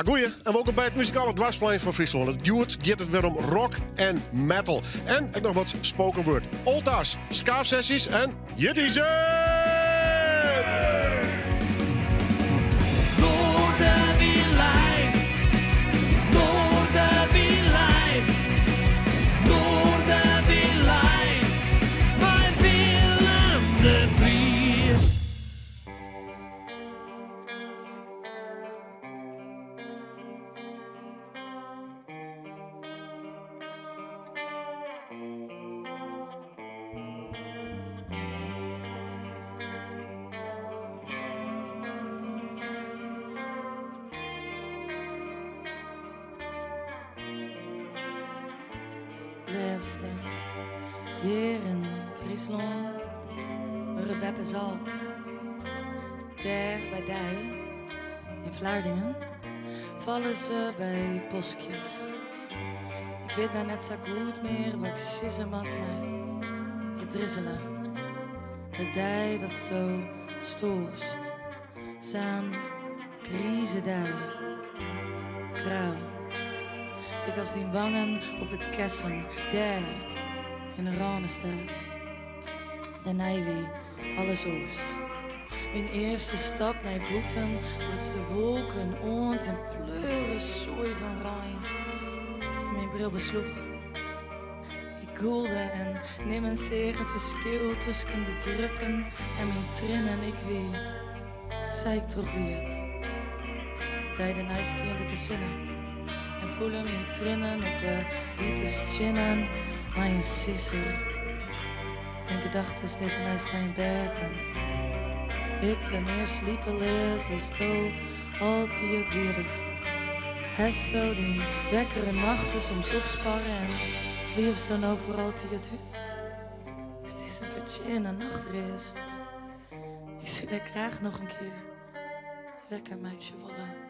Goeie en welkom bij het muzikale dwarsplein van Friesland. Het duurt gaat het weer om rock en metal. En ik nog wat spoken word. Olta's, skaafsessies en Jiddiezen! Leefste hier in Friesland, waar Beppe zalt. Daar bij Dij, in Vlaardingen, vallen ze bij bosjes. Ik weet nou net zo goed meer wat ik sissen mat, maar het drizzelen. Het Dij dat stoost, zijn krieze Dij, krauw. Ik als die wangen op het kessen, daar in de Ranestad. Daarna wie alles oos. Mijn eerste stap naar boeten, wordt de wolken ont en pleuren zooi van Rijn. Mijn bril besloeg. Ik goelde en neem zich het verschil tussen de druppen en mijn trinnen. Ik wie, zei ik toch weer het. Dat hij de nijskie met de zinnen. En voelen mijn trinnen op de witte schinnen, maar je sissen. Mijn gedachten lezen naast in bed en ik ben meer sliepeloos als to altijd het weerdest. Hesto die lekkere nachten soms opsparren en sliep dan overal altijd het hut. Het is een vertjene nachtrest. Ik zie daar graag nog een keer. Lekker meidje wollen.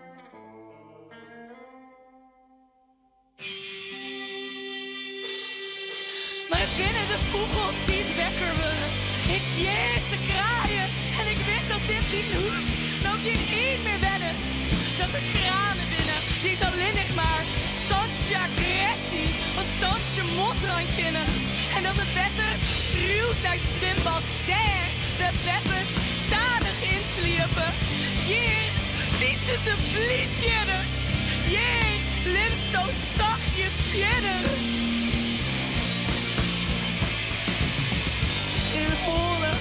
Maar binnen de vogels die het wekker worden. Ik jees ze kraaien en ik weet dat dit niet hoeft. Nou geen één meer wennen. Dat er kranen binnen die het alleen nog maar standje agressie of standje motrand kennen. En dat het wetter ruwt naar zwembad. Daar de peppers stadig insliepen. Hier fietsen ze vliet verder. Hier lift zo zachtjes verder. In holen,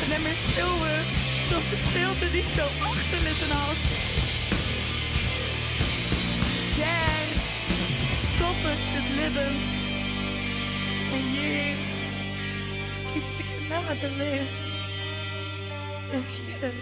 en dan meer stil wordt, toch de stilte die zo achterlitten haast. Jij stopt het libben, en jij kiet ik genadeloos en verder.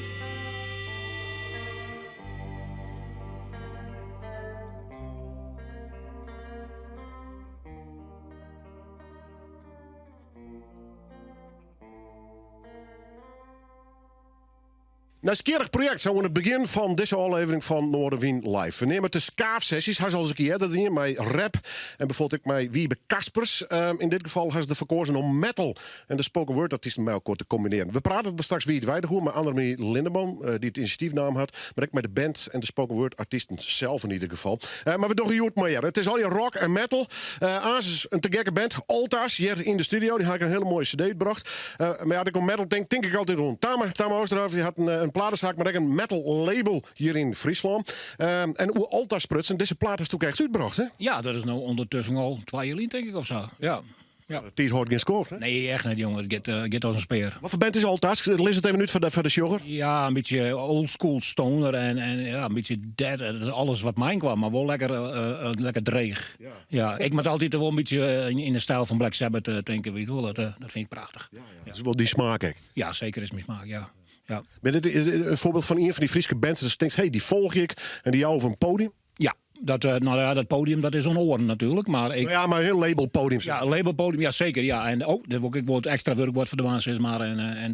Een skierig project zo aan het begin van deze aflevering van Noorderwien Live. We nemen de skaafsessies, hij zal eens een keer eerder doen, met rap en bijvoorbeeld ik met Wiebe Kaspers. In dit geval has de verkozen om metal en de spoken word artiesten met elkaar te combineren. We praten er straks wie het wijder hoe, met Annemie Lindeman, die het initiatiefnaam had, maar ook met de band en de spoken word artiesten zelf in ieder geval. Maar we doen hier het meer. Het is al je rock en metal. Aas is een te gekke band, Olta's, hier in de studio, die had ik een hele mooie cd gebracht. Maar ja, ik om metal denk ik altijd rond. Tama Oosterhoff, die had een platenzaak, maar ook een metal label hier in Friesland. En hoe Olta's prutsen, deze plaat is toen echt uitgebracht, hè? Ja, dat is nou ondertussen al 2 jaar denk ik of zo. Ja. Het hoort geen scoort, hè? Nee, echt niet, jongen. Het gaat als een speer. Wat voor band is Olta's? Lees het even uit voor de sugar. Ja, een beetje oldschool stoner en ja, een beetje dead. Dat is alles wat mij kwam, maar wel lekker dreig. Ja, ik moet altijd wel een beetje in de stijl van Black Sabbath denken. Weet je wel, dat vind ik prachtig. Dat is wel die smaak, hè? Ja, zeker is mijn smaak, ja. Ja. Ben dit een voorbeeld van een van die Friese bands? Dus denkt, hey, die volg ik en die jou over een podium? Ja, dat podium dat is aan oren natuurlijk. Maar Ja, maar een heel labelpodium. Ja, een labelpodium, ja zeker. Ja. En dat wil ik wat extra werkwoord voor de waans maar en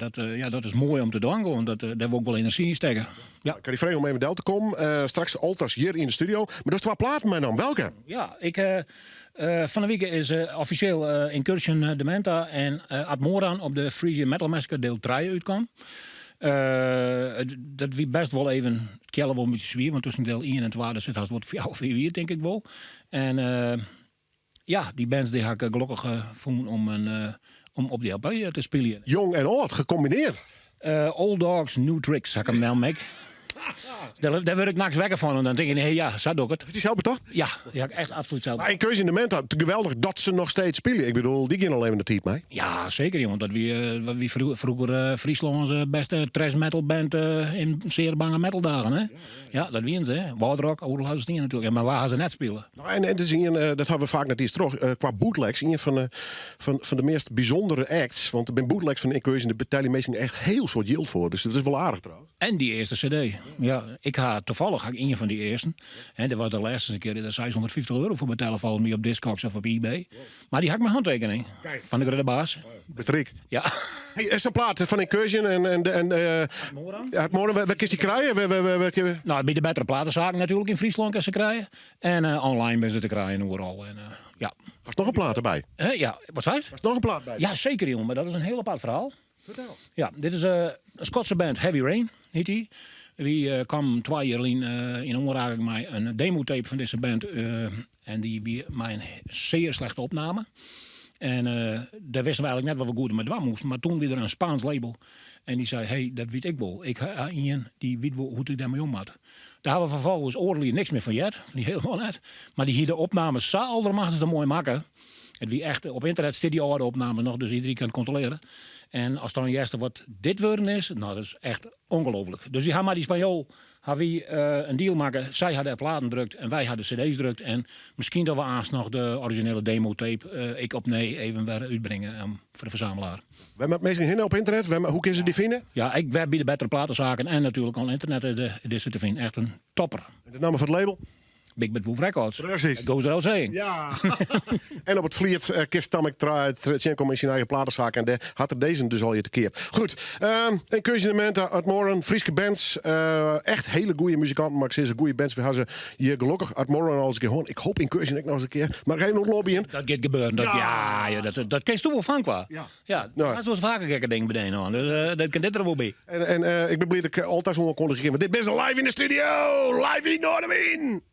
dat is mooi om te doen. Gewoon. Daar wil ik ook wel energie in steken. Ja. Ik kan je vragen om even deel te komen. Straks Olta's hier in de studio. Maar dat is 2 platen, mijn naam. Welke? Ja, van de week is officieel Incursion de Menta en Admoran op de Frisian Metal Massacre deel 3 uitkwam. Dat wie best wel even het kellen wel een beetje zwier. Want tussen deel 1 en 2 zit het wat 4 denk ik wel. En ja, die bands die heb ik gelukkig gevonden om op die LP te spelen. Jong en oud, gecombineerd. Old Dogs, New Tricks, heb ik hem wel mee. Daar word ik niks wekker van. En dan denk ik, hey, ja, zat ook het. Is die zelf betocht? Ja, die heb ik echt absoluut zelf. Maar in Keuze in de Ment, geweldig dat ze nog steeds spelen. Ik bedoel, die gaan al even de tijd mee. Ja, zeker, jongen. Dat wie vroeger Frieslandse beste thrash metal band in zeer bange metal dagen, hè? Ja, dat wien ze, hè? Woudrock, Oerlhuis natuurlijk. Ja, maar waar gaan ze net spelen? Nou, en het is dat hebben we vaak net iets terug. Qua bootlegs, een van de meest bijzondere acts. Want er zijn bootlegs van in Keuze in de betalen meestal echt heel soort yield voor. Dus dat is wel aardig trouwens. En die eerste cd. Ja, ik had toevallig een van die eerste. En dat was de laatste keer dat €650 voor mijn telefoon, niet op Discogs of op eBay. Maar die had ik mijn handtekening. Kijk. Van de grote baas. Betrik. Ja. Hey, is een plaat van Incursion en het morgen, waar kun je die krijgen? Nou, bij de betere platenzaken natuurlijk in Friesland kan ze krijgen. En online ben ze te krijgen overal. En, ja. Was nog een plaat erbij? Ja, wat zei je? Was nog een plaat bij? Ja, zeker jongen, maar dat is een heel apart verhaal. Vertel. Ja, dit is een Schotse band, Heavy Rain, heet die. Die kwam 2 jaar in aanraking met een demotape van deze band. En die wie mij een zeer slechte opname. En daar wisten we eigenlijk net wat we goed met doen moesten. Maar toen weer een Spaans label. En die zei, hey, dat weet ik wel. Ik ga iemand die weet wel hoe ik daarmee om moet. Daar hebben we vervolgens oorlijk niks meer van jet. Die helemaal net. Maar die hier de opnames zo aldermachtig dat mooi maken. Het wie echt op internet zit die oude opname nog. Dus iedereen kan het controleren. En als dan juist wat dit worden is, nou dat is echt ongelooflijk. Dus die gaan maar die Spanjool, een deal maken. Zij hadden platen drukt en wij hadden cd's drukt. En misschien dat we aanst nog de originele demotape ik op nee even weer uitbrengen voor de verzamelaar. We hebben het meestal hin op internet. Hoe kunnen ze die vinden? Ja, ik werk bij de betere platenzaken en natuurlijk op internet is het te vinden. Echt een topper. De naam van het label? Big Bad Wolf Records. Precies. It goes without saying. Ja. En op het Vliet kist Tamek Tjenkom in zijn eigen platenzaak. En daar had er deze dus al je te keer. Goed. En Keuzenementen uit Morgen. Frieske bands. Echt hele goede muzikanten. Maar ik zie ze goede bands. We hebben ze hier gelukkig uit Morgen al eens een keer gewoon. Ik hoop in Keuze nog eens een keer. Maar ga je nog lobbyen? Dat gaat gebeuren. Dat kun je toch wel van qua. Ja. Nou. Dat is wel vaker gekke dingen bedenken. Hoor. Dus, dat kan dit er wel bij. En ik ben blij dat ik altijd zo'n kondiging heb. Want dit is live in de studio. Live in Noorderwien.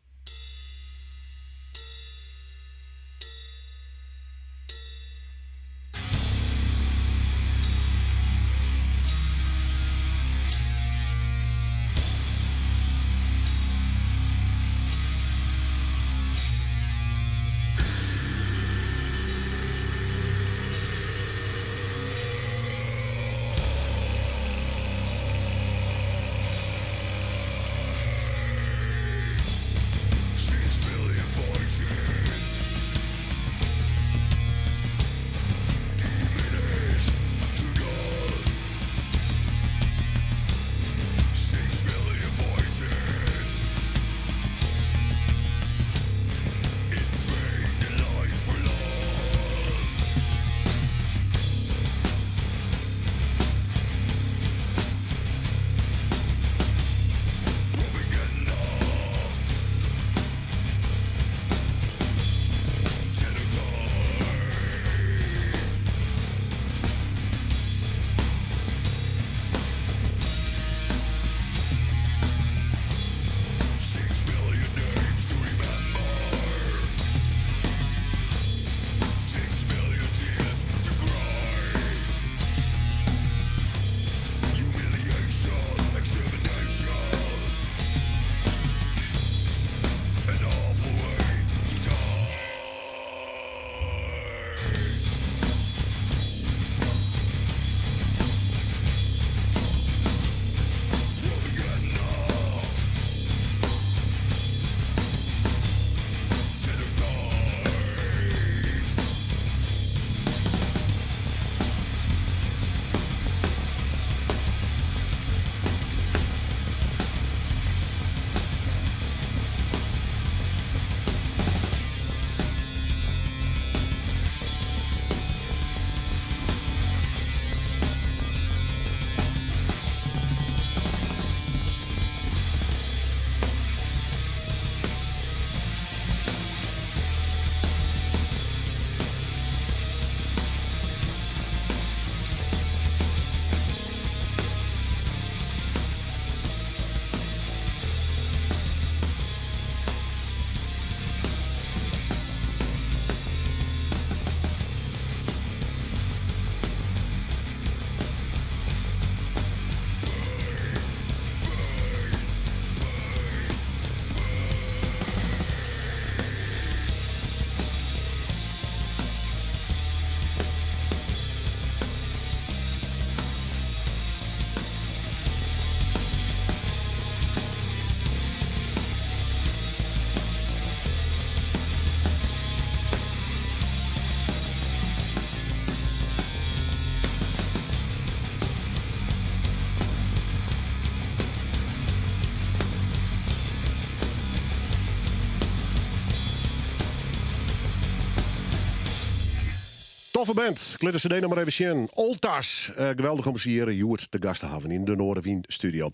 Toffe band. Klitter CD nummer even zien. Oltas. Geweldig om ze hier Joert te gast te hebben in de Noorderwien studio.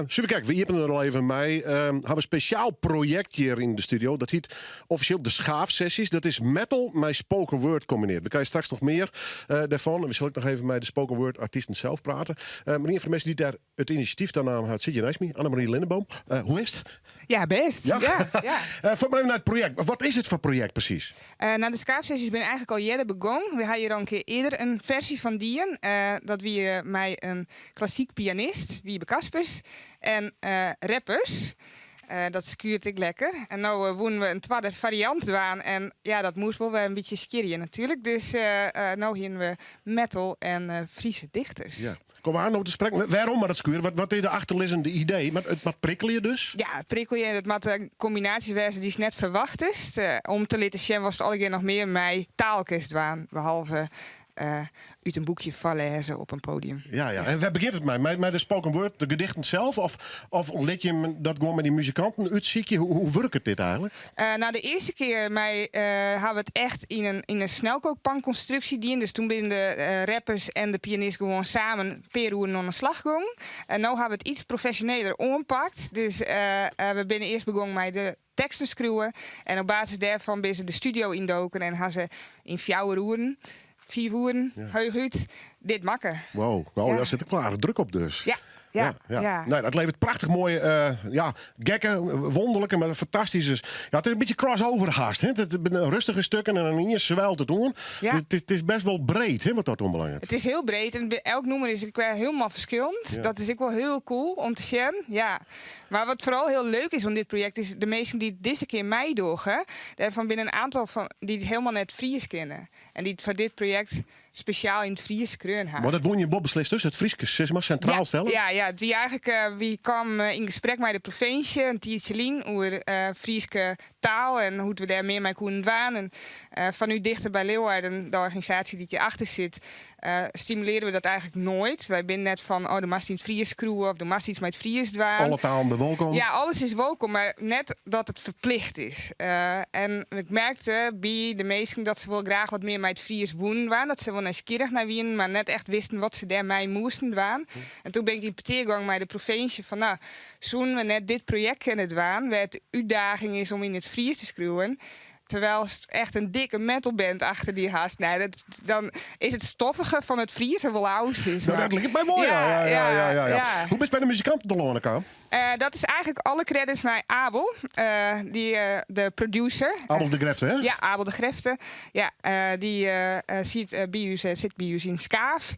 Super, kijk, we hebben er al even mee. Hebben een speciaal project hier in de studio. Dat heet officieel de Schaafsessies. Dat is metal met spoken word combineerd. We krijgen straks nog meer daarvan. En we zullen ook nog even met de spoken word artiesten zelf praten. Maar een van de mensen die daar het initiatief daarna had, zit je naast me, Annemarie Linnenboom. Hoe is het? Ja, best. Ja. Voor mij even naar het project. Wat is het voor project precies? Na de Schaafsessies ben ik eigenlijk al eerder begonnen. We hadden hier al een keer eerder een versie van dien. Dat wie mij een klassiek pianist, Wiebe Kaspers, en rappers. Dat schuurt ik lekker. En nu wonen we een tweede variant aan. En ja, dat moest wel een beetje skierien natuurlijk. Dus nu hier we metal en Friese dichters. Ja. Kom maar nou te spreken. Waarom maar dat schuren? Wat is de achterliggende idee? Wat prikkel je dus? Ja, het prikkel je. Het met combinaties wezen die is net verwacht is. Om te laten zien was het al nog meer mij taalkist waan. Behalve uit een boekje vallen op een podium. Ja. En waar begint het mee? Met de spoken word, de gedichten zelf? Of let je hem dat gewoon met die muzikanten uitzieken? Hoe werkt het dit eigenlijk? De eerste keer hebben we het echt in een snelkookpanconstructie dien. Dus toen binnen de rappers en de pianist gewoon samen per uur aan de slag gegaan. En nu hebben we het iets professioneler ompakt. Dus we binnen eerst begonnen met de teksten schreeuwen. En op basis daarvan ben ze de studio indoken en gaan ze in 4 uur, heug uit, dit makken. Wow, nou, daar zit ik klaar. Druk op dus. Ja. Nee, dat levert prachtig mooie, gekke, wonderlijke, maar fantastische. Ja, het is een beetje crossover haast. Hè? Het zijn rustige stukken en dan hier zwelt het doen. Ja. Het is best wel breed, hè, wat dat onbelangrijk is. Het is heel breed en elk nummer is helemaal verschillend. Ja. Dat is ook wel heel cool om te zien. Ja. Maar wat vooral heel leuk is van dit project is de mensen die deze keer mij dogen, daarvan binnen een aantal van die het helemaal net Fries kennen en die het voor dit project speciaal in het Fries kreun hebben. Maar dat woon je Bob beslist dus, het Frieske zeg centraal stellen? Ja, die eigenlijk wie kwam in gesprek met de provincie, een tijdje over Frieske taal en hoe we daar meer mee kunnen doen. En van nu dichter bij Leeuwarden, de organisatie die hierachter zit, stimuleren we dat eigenlijk nooit. Wij zijn net van, de mast in het Fries schroeven of de mast iets met het Fries doen. Alle talen welkom. Ja, alles is welkom, maar net dat het verplicht is. En ik merkte bij de meesten dat ze wel graag wat meer met het Fries wonen waren. Dat ze wel nieuwsgierig naar wien, maar net echt wisten wat ze daarmee moesten doen. En toen ben ik in peteergang met de provincie van, zoen we net dit project kennen doen, waar het uitdaging is om in het Fries te schreeuwen. Terwijl het echt een dikke metalband achter die haast. Nee, dan is het stoffige van het Fries er wel oud is. Nou, dat ligt mij mooi. Ja. Hoe best bij de muzikanten te lonen kan? Dat is eigenlijk alle credits naar Abel, de producer. Abel de Grefte, hè? Ja, Abel de Grefte. Ja, die zit bij ons in Skaaf.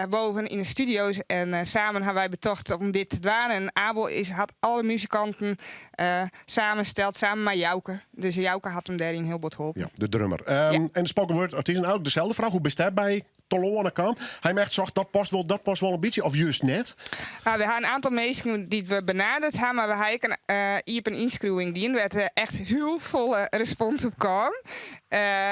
Boven in de studio's. En samen hebben wij betocht om dit te doen. En Abel had alle muzikanten samengesteld, samen met Jouke. Dus Jouke had hem daarin heel wat geholpen. Ja, de drummer. En de spoken word artiesten ook dezelfde vraag. Hoe best hij bij Toloane kan? Hij merkt zegt dat past wel een beetje, of juist net? We hebben een aantal mensen die we benaderd hebben, maar we hebben een inschrijving die werd echt heel volle respons op kwam.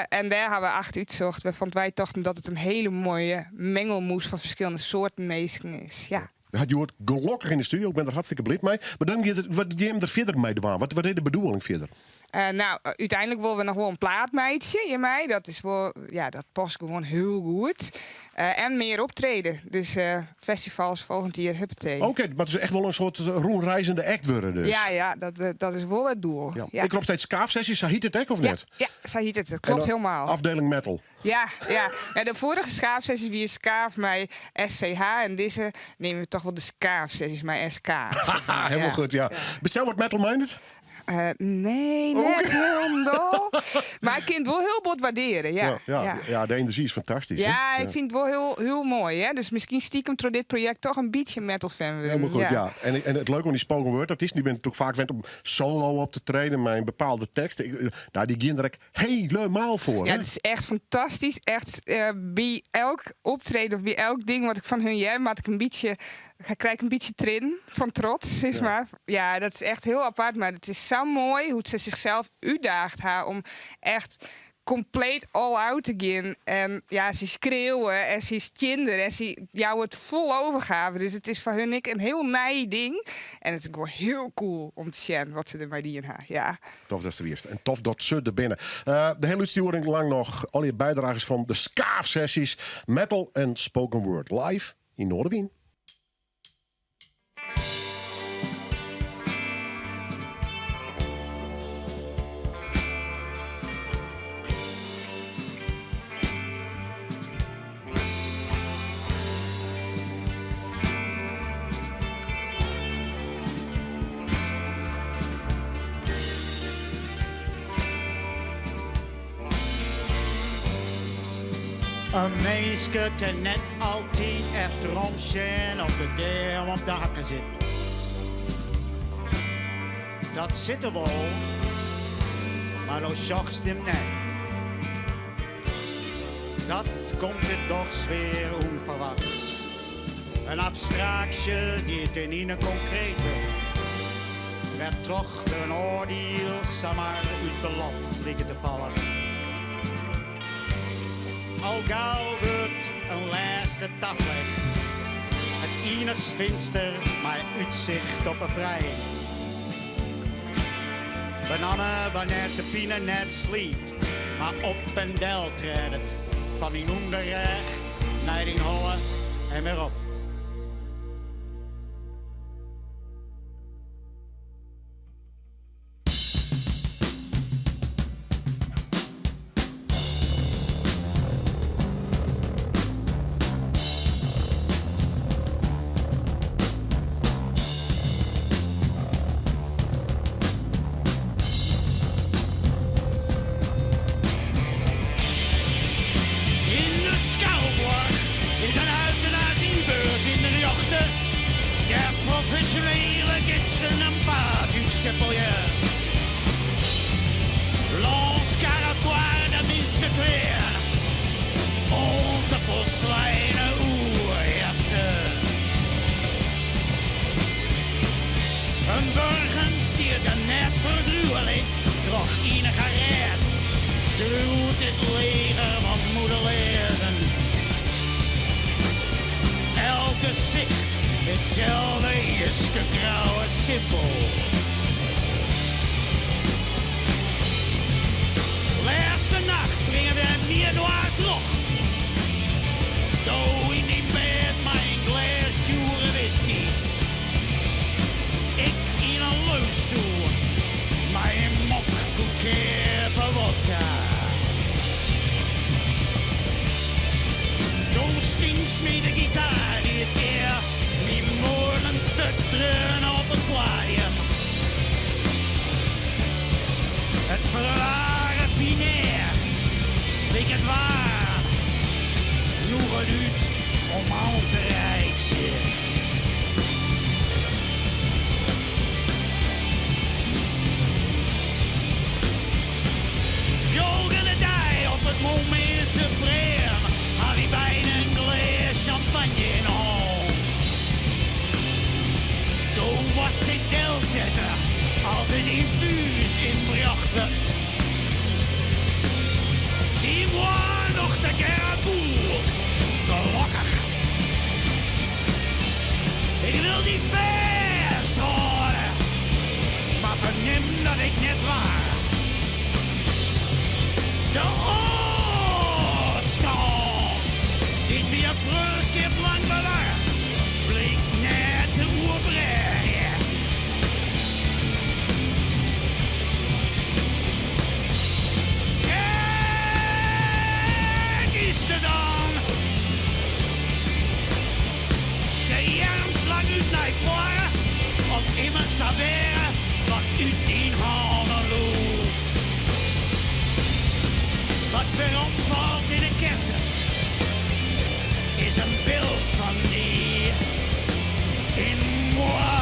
En daar hebben we 8 uitgezocht. Wij dachten dat het een hele mooie mengelmoes van verschillende soorten mensen is. Ja. Je hoort gelukkig in de studio, ik ben er hartstikke blij mee. Maar dan wat je hem er verder mee doen? Wat is de bedoeling verder? Uiteindelijk willen we nog wel een plaatmeidje in mij. Dat is wel, dat past gewoon heel goed. En meer optreden. Dus festivals volgend jaar, huppatee. Oké, maar het is echt wel een soort roenreizende act worden dus. Ja, dat is wel het doel. Ja. Ik loop steeds Skaafsessies, Sahit het ook of net? Ja, Sahit het. Dat klopt helemaal. Afdeling metal. Ja. De vorige Skaafsessies wie Skaaf met SCH. En deze nemen we toch wel de Skaafsessies met SK. Helemaal goed, ja. Bestel wordt metal-minded? Nee, net helemaal. Maar ik kind wel heel bot waarderen, ja, de energie is fantastisch. Ja, ik vind het wel heel, heel mooi. Hè? Dus misschien stiekem door dit project toch een beetje metal fan worden. Helemaal goed, ja. En het leuke van die spoken word artiesten, die bent natuurlijk vaak gewend om solo op te treden met een bepaalde tekst. Die gaan er helemaal voor. Ja, hè? het is echt fantastisch. Echt, bij elk optreden of bij elk ding wat ik van hun maak ik krijg een beetje trin van trots, zeg maar. Ja, dat is echt heel apart, maar het is zo mooi hoe ze zichzelf uitdaagt om echt compleet all out again. En ja, ze schreeuwen en ze is kinder en ze jou het vol overgaven. Dus het is voor hun een heel nij ding. En het is gewoon heel cool om te zien wat ze ermee doen. Ja. Tof dat ze weer is. En tof dat ze er binnen. De hele uitsturing lang nog al je bijdragers van de Skaaf-sessies. Metal en spoken word live in Noorderwien. Een meisje kan net altijd efter omstaan op de deur op de hakken zit. Dat zitten we al, maar dan zocht hem niet. Dat komt het toch weer onverwacht. Een abstractie die het in een concrete werd toch door een oordeel zomaar uit de loft liggen te vallen. Al gauw wordt een laatste tafleg. Het enigst venster, maar uitzicht op een vrij. Bananen wanneer de pine net sliept, maar op en del treedt het. Van die onderreg naar die holle en weer op. Professionele gidsen een paard uitstippelje. Lans caratoire de minste kleer. Om te verslijnen oerheften. Een burgens die het er net verdruwen liet. Toch enige rest. Doet het leger van moederlezen. Elke zicht. Hetzelfde eerste grauwe stippel. Laatste nacht brengen we meer noir terug. Doe in die bed mijn glas dure whisky. Ik in een leunstoel. Mijn mok koekeer vodka. Doe skins met de gitaar die het eer. Die morgen tutteren op het podium. Het verrare fineer, ligt het waar. Nog het uit om aan te reizen. Volgende dag op het moment supreme had hij bijna een glas champagne in de hand. Toen was ik deelzetter als een infuus inbracht we. Die was nog te keer boert, gelukkig. Ik wil die vast houden, maar verneem dat ik net waar. De oorstand, dit weer vreugdskip lang bewaard, bleek net te oerbrengen. Is er dan de jarmslang uit naar voren of iemand saberen wat uit die handen loopt. Wat weer opvalt in de kersen is een beeld van die in moi.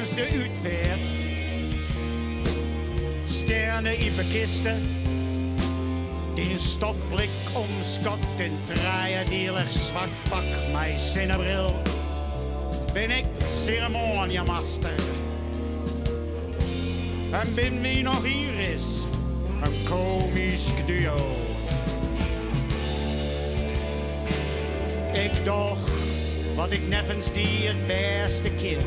tijdens de uitvaart. Sternen in de kisten, die stoflik omschot in draaien zwart pak, mijn zinnebril. Ben ik ceremoniemaster. En bin wie nog hier is, een komisch duo. Ik doch wat ik nevens die het beste ken.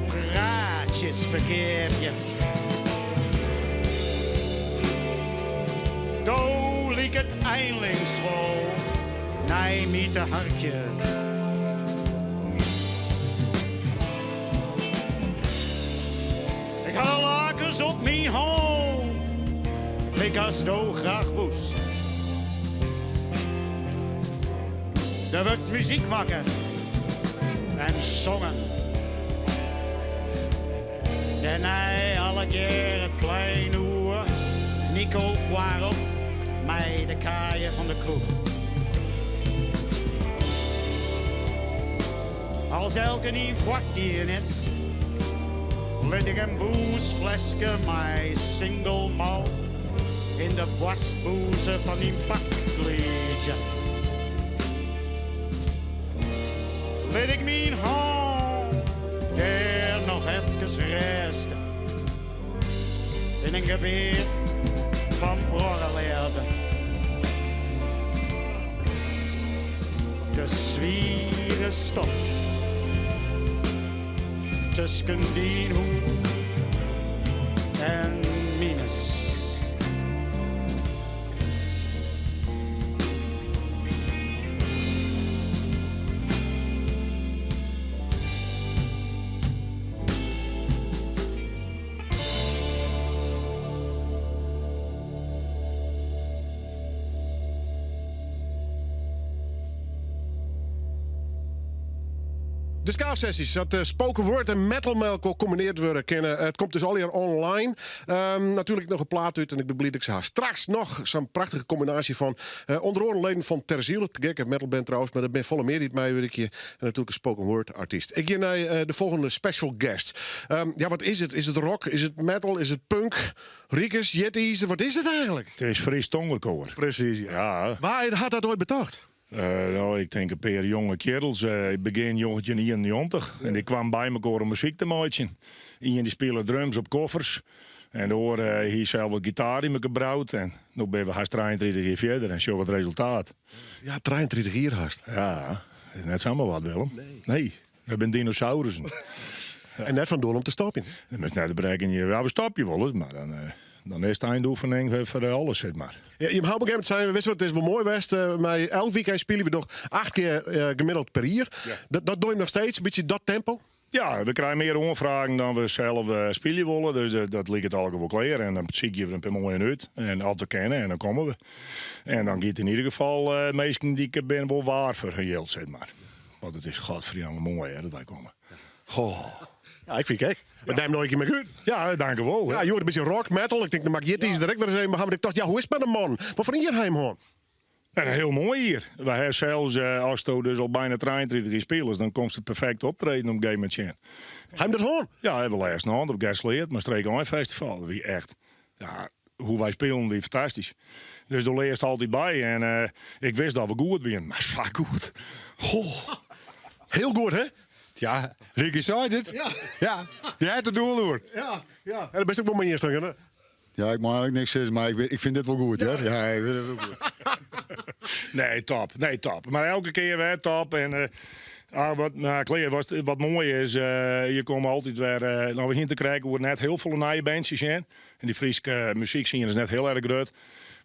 Praatjes verkeer je. Do liek het eindelijk zo, nee, niet te hartje. Ik had lakens op mijn hand, ik als do graag woest. Er wordt muziek maken en zongen. En hij alle keer het plein hoer. Nico voorop, mij de kaaien van de kroeg. Als elke nieuw vlak die is, let ik een boesflesje mijn single malt in de wasboezen van die pakkleedje. Let ik mijn hand daar nog even resten in een gebied van borrelerde. De zwieren stof tussen die hoek en minus. De skaafsessies, dat spoken word en metal met elkaar gecombineerd worden kunnen. Het komt dus alweer online. Natuurlijk nog een plaat uit en ik ben blij dat ik ze haast. Straks nog zo'n prachtige combinatie van onder andere leden van Terziel, de gekke metalband trouwens, maar er ben volle meer die het mij weet ik je. En natuurlijk een spoken word artiest. Ik ga naar de volgende special guest. Ja, wat is het? Is het rock? Is het metal? Is het punk? Riekers, Jetties? Wat is het eigenlijk? Het is Fries Tongerkoor. Precies, ja. Ja. Waar had dat ooit bedacht? Nou, ik denk een paar jonge kerels. Ik begin jongetje 91 en die kwam bij elkaar om muziek te maken. Iemand die speelde drums op koffers. En door hier zelf wat gitaar in me gebrouwd. En nu ben we haast 33 jaar verder en show wat resultaat. Ja, 33 hier haast. Ja, net zomaar wat, Willem. Nee, we zijn dinosaurussen. En net van doel om te stoppen. Met naar de bereiking, ja, we stoppen je wel eens, maar dan is het eindoefening voor alles, zeg maar. Ja, je mag op een gegeven moment zijn, we wisten wat, het is wel mooi best. Met 11 weekenden spelen we nog 8 keer gemiddeld per jaar. Ja. Dat doe je nog steeds, een beetje dat tempo? Ja, we krijgen meer onvragen dan we zelf spelen willen. Dus dat ligt het al wel klaar. En dan zie je een paar mooie uit. En als we kennen, en dan komen we. En dan gaat in ieder geval meesten die ik ben wel waar voor hun geld, zeg maar. Want het is godverdomme mooi hè, dat wij komen. Oh. Ja, ik vind het gek. Maar daar heb nooit meer goed. Ja, dank u wel. Ja, je hoort een beetje rock, metal. Ik denk, dan maak je het iets direct weer eens een. Maar ik dacht, ja, hoe is het met een man? Wat voor een hierheim hoor? En heel mooi hier. Wij hebben zelfs, als je dus al bijna 33 spelers, dan komt het perfect optreden op Game Machine. Heim dat hoor? Ja, we hebben laatst nog op Gasleerd, maar Streek Online Festival. Wie echt, ja, hoe wij spelen, wie fantastisch. Dus daar leer je altijd bij. En ik wist dat we goed winnen, maar zo goed. Oh. Heel goed, hè? Ja, Ricky zei het. Ja, die had het doel hoor. Ja. En dat best ook wel mijn eerste, hè? Ja, ik mag eigenlijk niks zeggen, maar ik vind dit wel goed, hè? Ja, ik vind het wel goed. Nee, top. Maar elke keer weer top. En wat mooi is, je komt altijd weer naar begin te krijgen hoe er net heel veel nieuwe bandjes zijn. En die Friese muziek zien is net heel erg groot.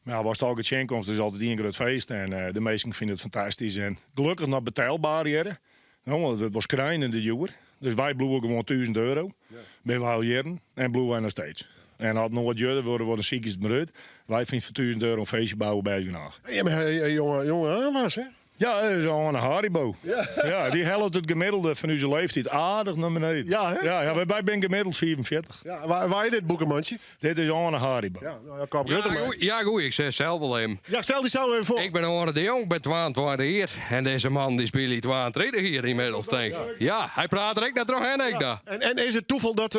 Maar als het ook het komt, is altijd een groot feest. En de meesten vinden het fantastisch. En gelukkig nog betaalbaar hier. Nou, het was klein in de jaar. Dus wij bloeien gewoon €1000. Ja. Ben we al jaren en bloeien wij nog steeds. En had nooit jaren worden we een ziekjes bereid. Wij vinden voor €1000 een feestje bouwen bij je nacht. Ja, maar jongen was, hè? Ja, dat is al een Haribo. Ja, die helpt het gemiddelde van onze leeftijd aardig naar beneden. Ja, hè? Ja, wij zijn gemiddeld 44. Ja, waar je dit boekenmandje? Dit is al een Haribo. Ja, nou ja, Kap Rutte maar. Ja, goed, ik zeg zelf wel hem. Ja, stel die zelf even voor. Ik ben Arne de Jong, ben 22 hier. En deze man die speelt 32 hier inmiddels, denk ik. Ja, hij praat er ik naar terug en ik daar. En is het toeval dat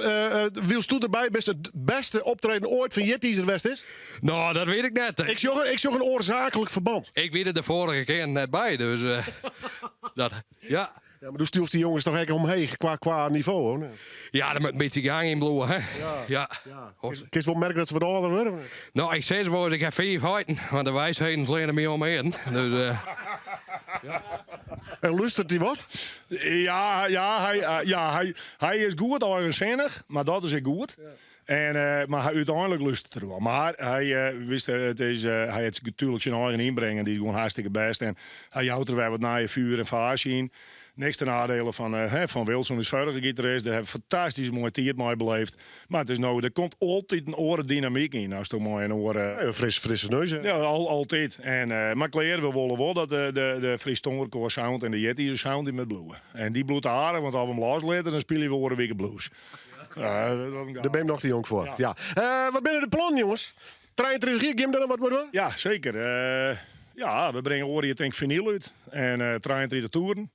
Wiels Toe erbij best het beste optreden ooit van Jetties er West is? Nou, dat weet ik net. Ik zag een oorzakelijk verband. Ik weet het de vorige keer net bij, dus... dat, ja. Ja, maar toen stuurt die jongens toch eigenlijk omheen qua niveau, hoor. Ja, dat moet een beetje gang in bloeien, hè. Ja. Kun je wel merken dat ze wat ouder worden? Nou, ik zeg wel, ik heb 5 huiden, want de wijsheden vliegen me omheen. Dus, En lustert hij wat? Hij is goed eigenzinnig, maar dat is ook goed. Maar hij uiteindelijk lust het er wel. Maar hij wist, hij heeft natuurlijk zijn eigen inbrengen, die is gewoon hartstikke best. En hij houdt er weer wat naar je vuur en vaasje in. Niks ten nadele van Wilson, is vorige gitarist. Daar hebben fantastisch mooi tijd mee beleefd. Maar het is nou, er komt altijd een oren-dynamiek in. Als het mooi een oren. Frisse neus, hè? Ja, altijd. Maar kleren, we willen wel dat de Fries Tongerkoor sound en de Yeti sound in met bloeien. En die bloedt haren, want als we hem loslaten, dan spelen we weer een week blues. Daar ben je nog te jong voor. Ja. Wat binnen de plan, jongens? 33 hier, Gim dan wat moet doen? Ja, zeker. We brengen oren, denk ik, vinyl uit. En 33 toeren.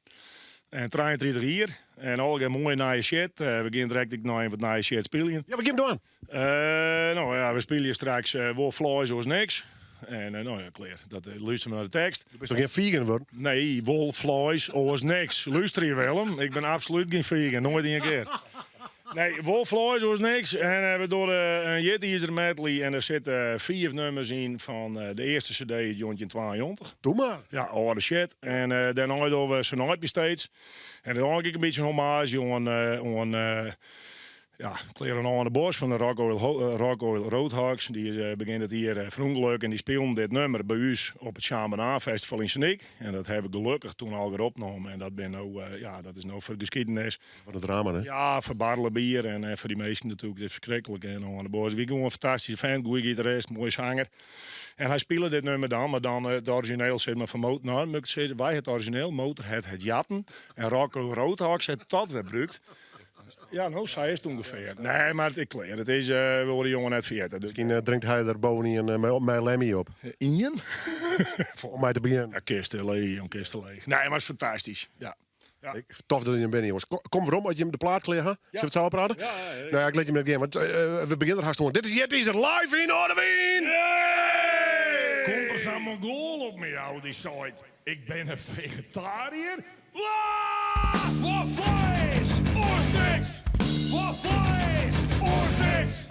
En 33 hier. En al een mooie nieuwe shit. We gaan direct nog wat nieuwe shit spelen. Ja, wat Gim doen? We spelen straks Wolf Fly zoals niks. En klaar. Dat luister maar naar de tekst. Je bent toch geen vegan worden? Nee, Wolf Flies als niks. Luister je wel hem? Ik ben absoluut geen vegan, nooit een keer. Nee, Wolf Flies was niks. En we doen een Yeti medley. En er zitten 4 nummers in van de eerste CD, Jontje 22. Doe maar. Ja, oude shit. En daarna doen we Snipe steeds. En dan heb ik een beetje een hommage aan Kleren aan de Bos van de Rock Oil Roadhawks. Die begint het hier verongeluk en die speelden dit nummer bij ons op het Sjambana Festival in Sneek. En dat hebben we gelukkig toen al weer opgenomen. En dat, dat is nou voor de geschiedenis. Wat een drama, hè? Ja, voor barrelen bier en voor die meesten natuurlijk. Het is verschrikkelijk. En aan de Bos, wie gewoon een fantastische fan, goede gitarist, mooie zanger. En hij speelde dit nummer dan, maar dan het origineel zit maar van Motor. Nou, moet ik zeggen, wij het origineel, Motor het jatten. En Rock Oil Roadhawks het dat weer gebruikt. Ja, nou, zij is het ongeveer. Nee, maar ik leer. Het is, we worden jongen net 40. Dus... Misschien drinkt hij daar bovenin mijn Lemmy op. Ian? Om mij te beginnen. Ja, kisten leeg. Nee, maar het is fantastisch. Ja. Tof dat je er bent, jongens. Kom waarom, als je hem de plaat kleert, hè? Zullen we het zo praten? Ja. Nou ja, ik let je met het game. Want we beginnen er hartstikke. Dit is Jetties er live in Ordewien! Komt er zo'n Mongool op me, oude site? Ik ben een vegetariër. Wat vlees! Oors niks! Wat vlees! Oors niks!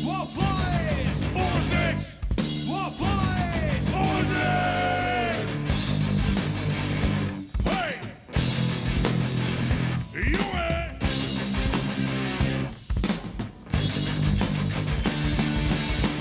Wat vlees! Oors niks! Wat vlees! Oors niks! Hey! Jongen!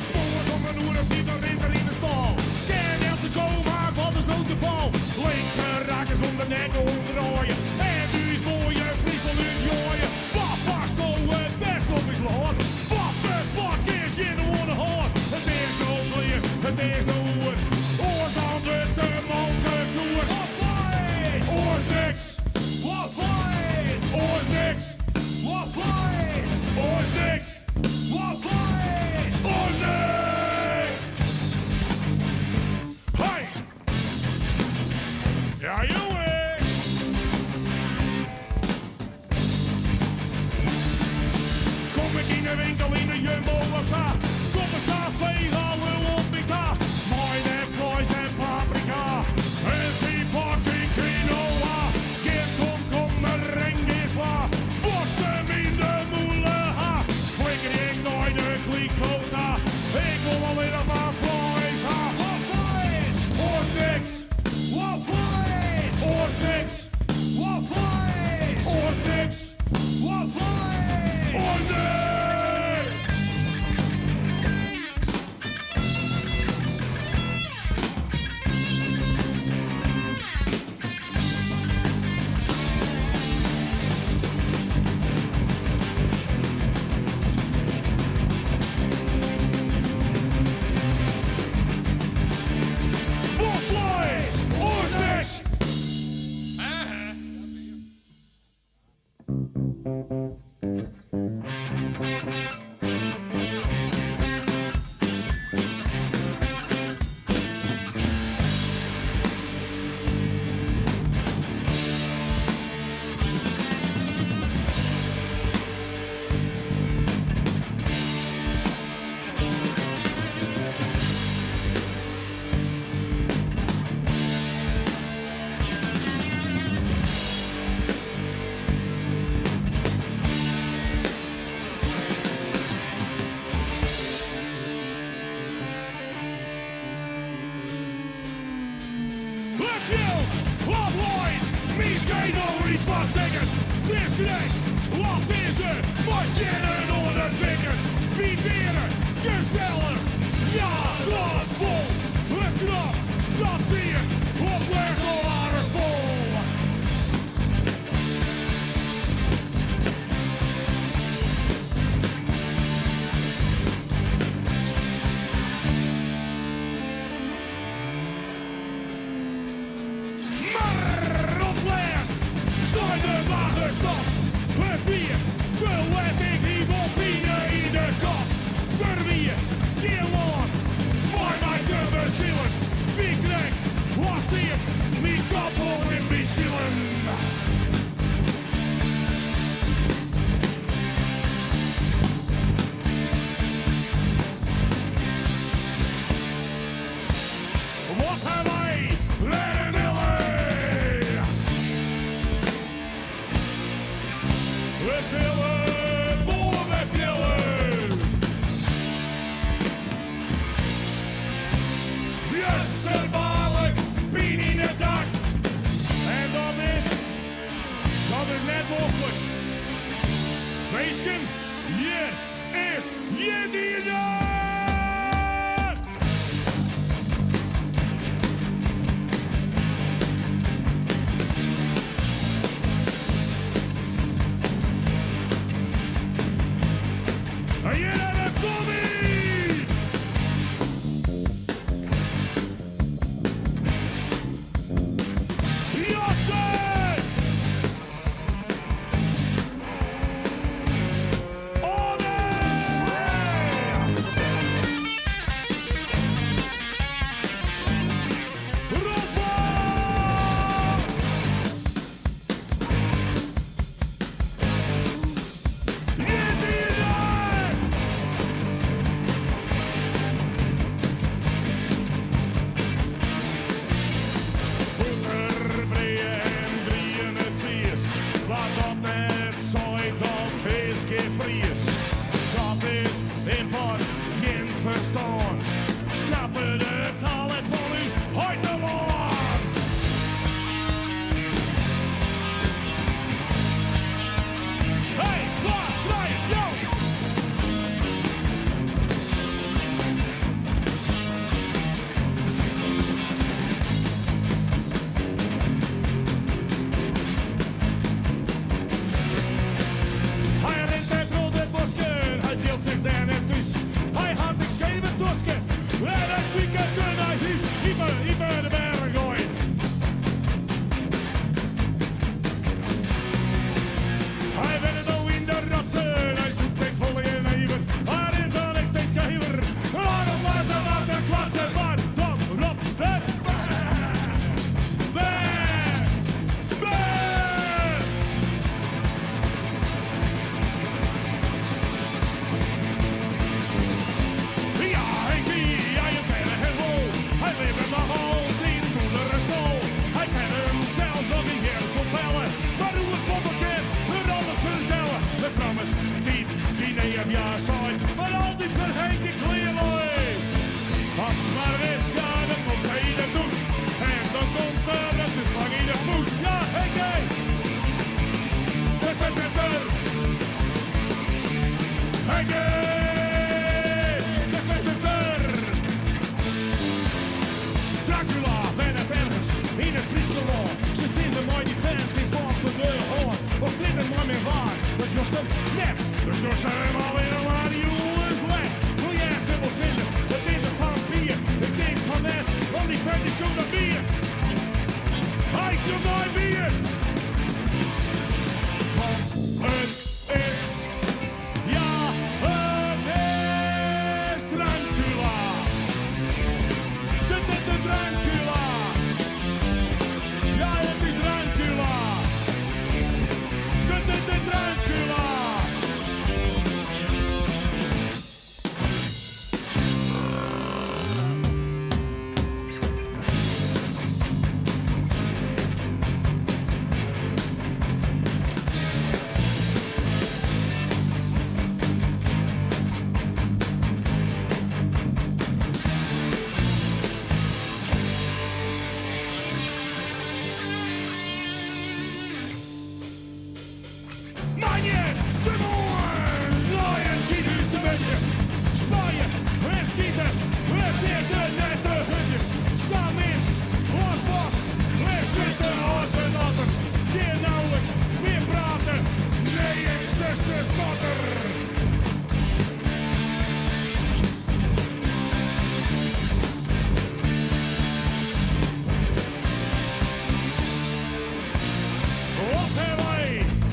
Spoor op een oer of niet een ridder in de stal. Ken elke te komen, wat is nou de val? Linkse rakkers om de nek onderrooien. En nu is mooie Friesland in jooien. Wat past nou het best op is laat? Wat de fuck is je nou aan de hand? Het is nou weer, het is nou weer. Oors aan de te manken zoer. Wat vlees! Oors niks! Wat vlees! Oors niks! Wat vlees! Oors niks! Wat vlees! Oors niks! Hey! Ja, jongen! Kill, avoid, misgeet over iets vaststeken. Disconnect, wat is er? Marcheren door de pikken. Vibreren, gezellig. Ja, dat vol. Een knap, dat zie je. Op weg al waardevol. Maar op last zijn de wagens stop. Het bier, de letting die bobine in de kop. Er weer, kill on, maar mij te bezielen. Wie krijgt, wat zie je, wie koppel in bezielen. Wat hebben wij willen willen? We zullen voor met willen. Justerbaarlijk, pien in het dak. En dat is net mogelijk. Weesken, hier is je diezer. En hier hebben we Tommy! Jassen! Oh nee!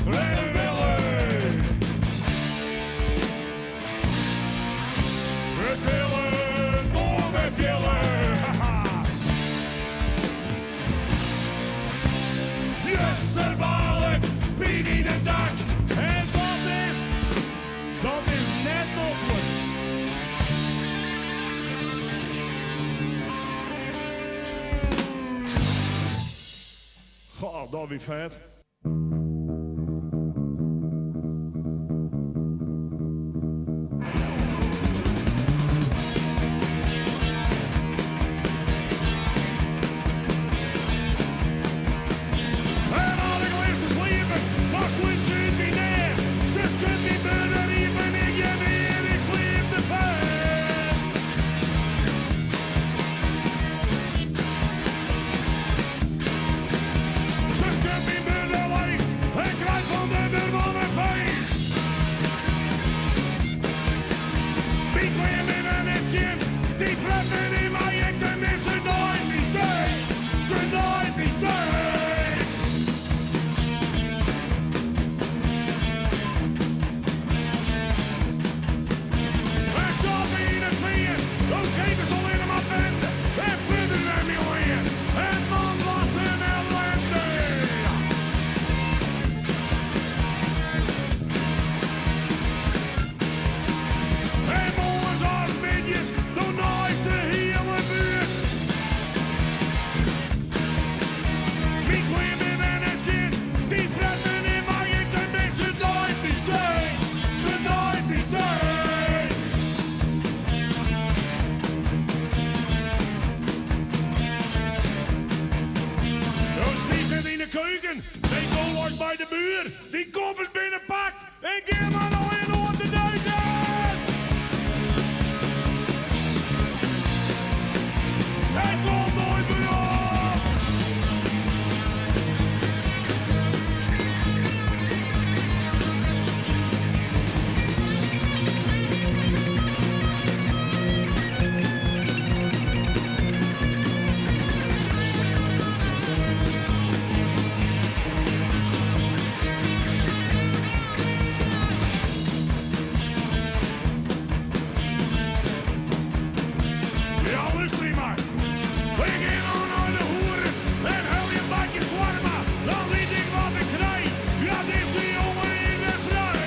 we willen. We zullen door de villen. Justerbalk, Piet in het dak. En dat is net nog wat. God, dat is vet. En al ik lees te sliepen, was sliep ze in mijn nest. Zus kunt niet binnen, hier ben ik je weer, ik sliep te vet. Zus kunt niet binnen leeg, en krijgt van de buurman een veeg. Wie kwam in een kind, die fretten in mij, ik tenminste nooit niet steeds. Ze nooit niet steeds. We stoppen in het vier, ook geven ze alleen maar bende. En verder hem je weer, en man wat een ellende. En morgens als midjes, doen nooit de hele buurt. Wie kwam in een kind, die fretten in mij, ik tenminste nooit niet steeds. Ze nooit niet steeds. Zo stief het in de keuken, die komt los bij de buur, die koffers binnenpakt en geef maar nog in onder de duiken. Het komt nooit meer op. Ja, luister hier maar. Ik ging al naar de hoeren en hel je bakje zwarma. Dan liet ik wat ik krijg. Ja, dit is die jongen in de vrij.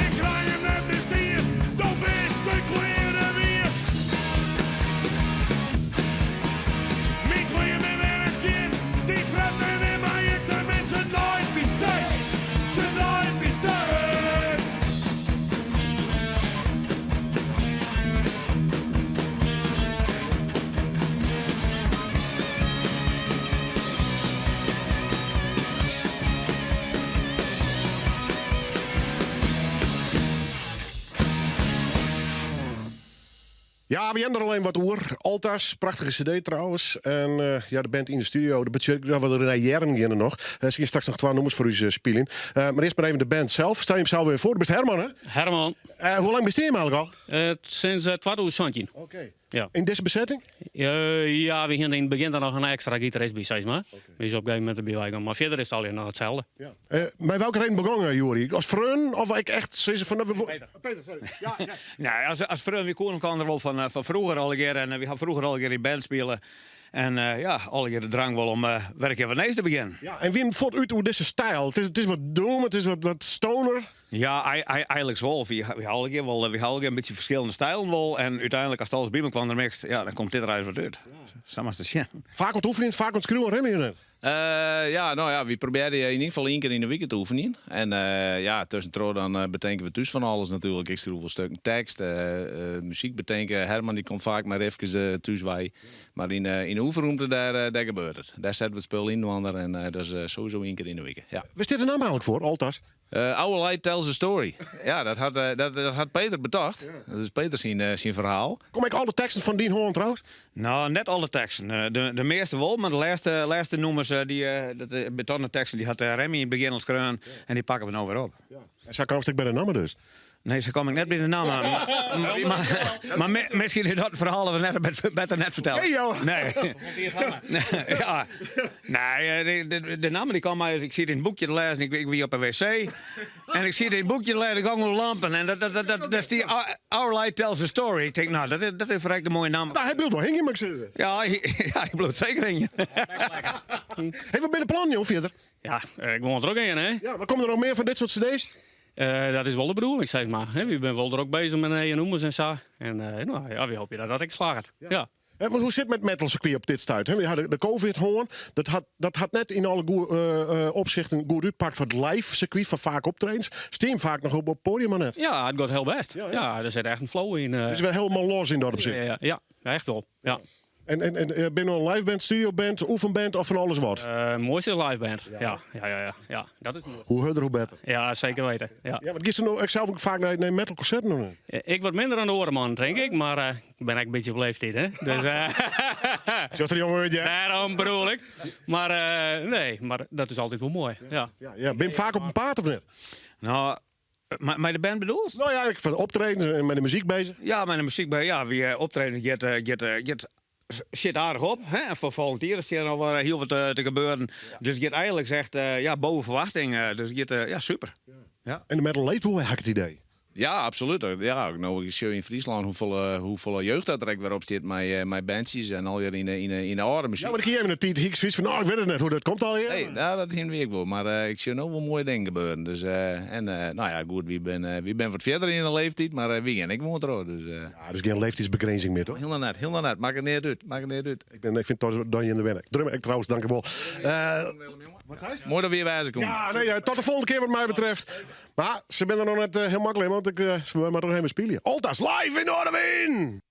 Ik krijg hem net de stier, de beste kleren weer. Mijn kleren en het kind, die fretten in mij, ik tenminste nooit meer steeds. Ze nooit meer steeds. Ja, we hebben er alleen wat oer. Altas, prachtige cd trouwens. En ja, de band in de studio, de budget, dat we er naar jaren gaan nog. Ze gaan straks nog 2 nummers voor u spelen. Maar eerst maar even de band zelf. Stel je hem zelf weer voor. Best Herman, hè? Herman, Hoe lang besteed je hem eigenlijk al? sinds 2017. Oké. Ja. In deze bezetting? Ja, we gingen in het begin er nog een extra gitarist bij, zeg maar. We is op een gegeven moment erbij gegaan. Maar verder is het alleen nog hetzelfde. Ja. Maar welke reden begonnen, Jori? Als vreun of ik echt ze van... Peter, sorry. Ja, ja. Nou, als vriend, we komen er wel van vroeger al een keer. En we gaan vroeger al een keer in band spelen. En ja, al een keer de drang wel om werk even ineens te beginnen. Ja, en wie voelt uit hoe deze stijl? Het is wat doom, het is wat stoner. Ja, eigenlijk wel. We houden een beetje verschillende stijlen wel. En uiteindelijk, als het alles bij me kwam, dan komt dit eruit wat uit. Samen is het Vaak wat oefenen, vaak wat schreeuwen, remmen. Ja, nou ja, we proberen in ieder geval 1 keer in de week te oefenen. En ja, tussendoor dan bedenken we thuis van alles natuurlijk. Ik schreef wel stukken tekst, muziek bedenken. Herman die komt vaak maar even thuis bij. Maar in de oefenruimte, daar gebeurt het. Daar zetten we het spul in, en dat is sowieso 1 keer in de week. Ja. Waar staat de naam eigenlijk voor, Altas? Our Light Tells a Story. Ja, dat had Peter bedacht. Ja. Dat is Peter zijn verhaal. Kom ik alle teksten van Dien Holland trouwens? Nou, net alle teksten. De meeste wel, maar de laatste nummers, de betonnen teksten, die had Remy in het begin al schreeuwen. En die pakken we nou weer op. Ja. En zo kan ik bij de namen dus. Nee, ze kom ik net bij de naam aan. Maar misschien is dat verhaal we net beter net vertellen. Hey, joh. Nee. Ja. Nee, de naam die kwam uit. Ik zie het in het boekje te lezen. Ik wie op een wc. En ik zie het in het boekje te lezen. Ik hang op lampen. En dat is die Our Light Tells a Story. Ik denk, nou, dat is verrekt een mooie naam. Nou, hij wil wel hingen, mag ik zeggen. Ja, ik bloed zeker in je. Hey, wat ben je plan, joh, verder? Ja, ik woon er ook in, hè. Ja, maar komen er nog meer van dit soort cd's? Dat is wel de bedoeling, zeg maar. Hè. We zijn wel er ook bezig met een noemers en zo. En nou, ja, we hopen dat ik slaag. Ja. Maar hoe zit het met metal circuit op dit stuit? We hadden de COVID-hoorn. Dat had net in alle opzichten goed uitpakt voor het live circuit van vaak optredens. Steam vaak nog op het podium maar net. Ja, het gaat heel best. Ja, er zit echt een flow in. Het is wel helemaal los in dat opzicht. Ja, echt wel. Ja. En ben je een liveband, studioband, oefenband of van alles wat? Mooiste liveband. Ja, dat is mooi. Hoe harder, hoe beter. Ja, zeker weten. Ja, maar ik zelf ook vaak naar metal concerten doen. ik word minder aan de orenman, denk ik. Maar ik ben eigenlijk een beetje op leeftijd, hè. Dus, zoals er jongen, ja. Daarom bedoel ik. Maar nee, maar dat is altijd wel mooi. Ja. Ben je vaak op een paard of net? Nou... Maar de band bedoelt? Nou ja, ik van optreden en met de muziek bezig. Ja, met de muziek bezig. Ja, wie optreden get shit aardig op. Hè? En voor volgend jaar is er nog wel heel wat te gebeuren. Dus je eigenlijk zegt, boven verwachting. Dus je super. Ja. En de metal leeft hoe heb ik het idee? Ja, absoluut. Ja, nou, ik zie in Friesland hoeveel jeugd dat er weer op zit met bandjes en alweer in de oude muziek. Ja, maar ik hier even een tijd, ik zoiets van, nou, ik weet het net hoe dat komt alweer. Nee, dat geen week wel. Maar ik zie nog wel mooie dingen gebeuren. Dus, nou ja, goed, wie ben wat verder in de leeftijd, maar wie en ik woon er ook. Dus, ja, dus geen leeftijdsbegrenzing meer, toch? Heel net. Maak het niet uit. Ik vind het toch dan je in de werk. Drum ik trouwens, dank je wel. Wat zei je? Mooi dat we weer wijzen komen. Ja, nee, tot de volgende keer wat mij betreft. Maar ze zijn er nog net heel makkelijk, want ze willen maar nog even spelen. Altas live in Noorderwien!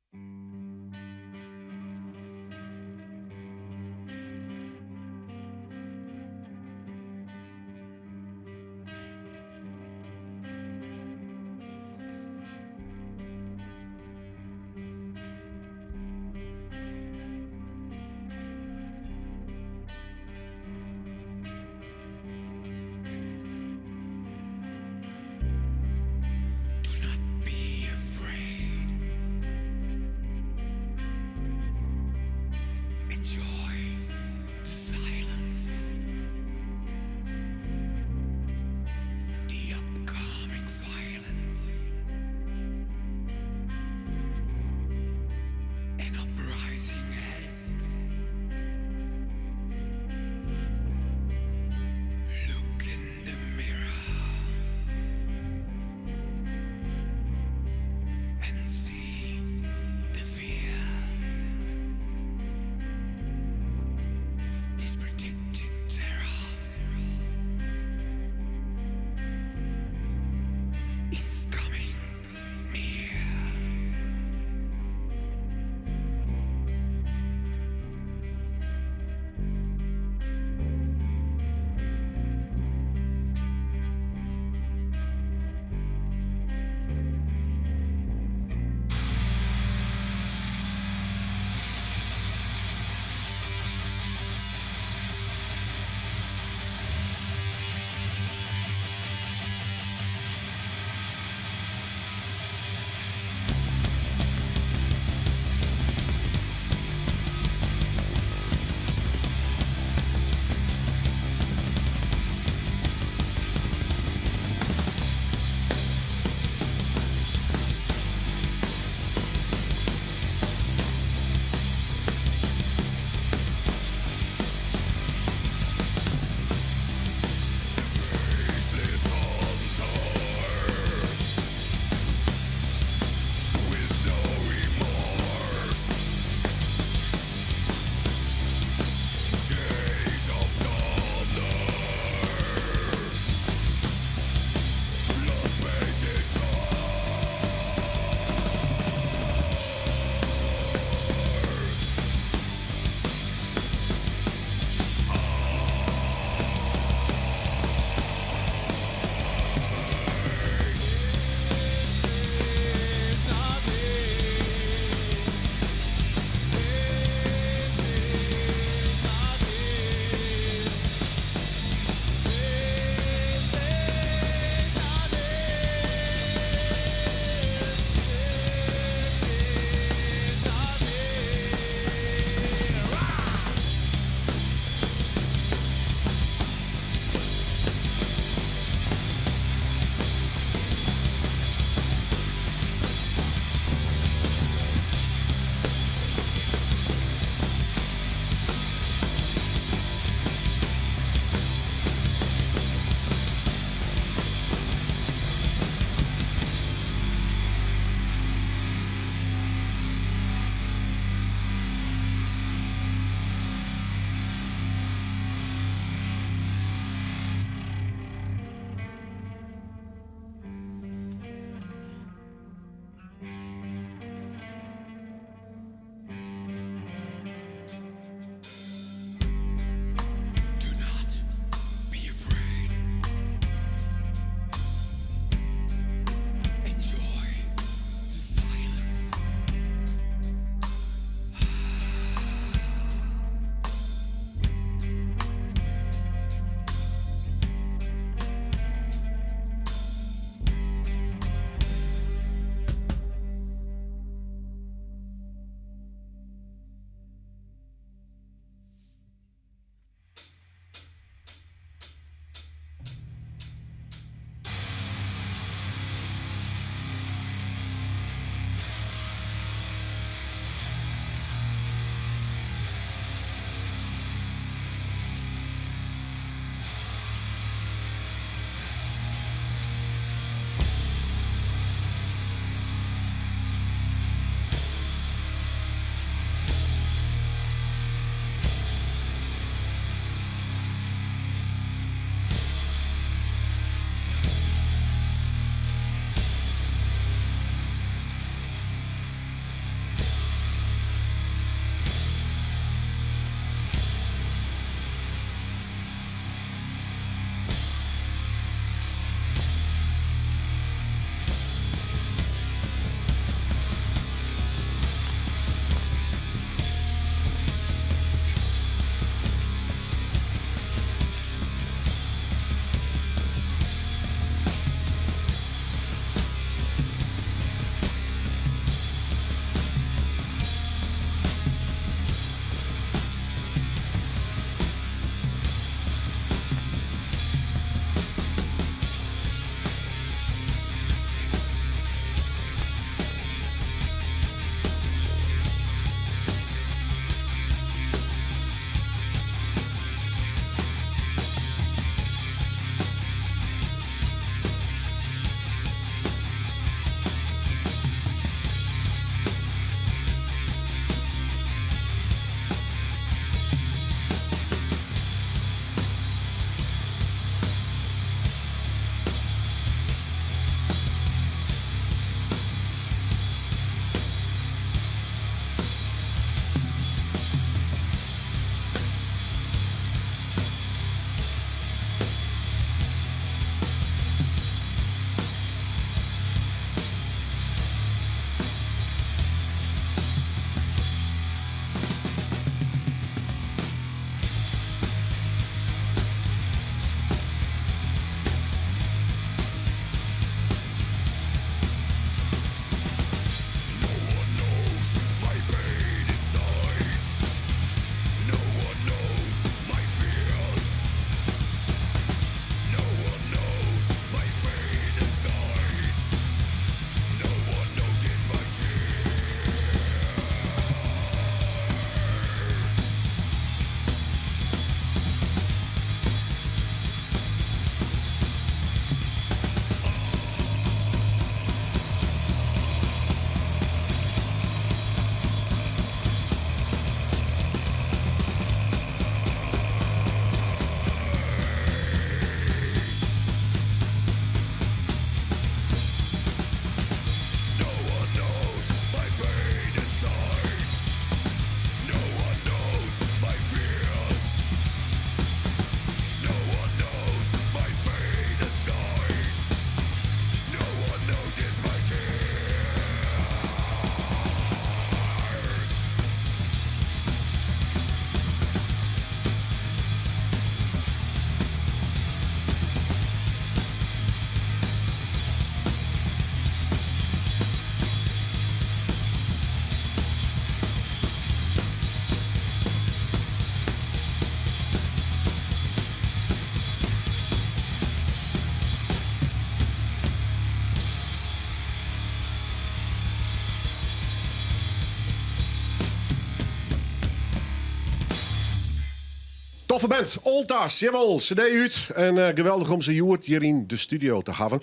Toffe band, Oltas, jawel, cd uit. En geweldig om ze hier in de studio te hebben.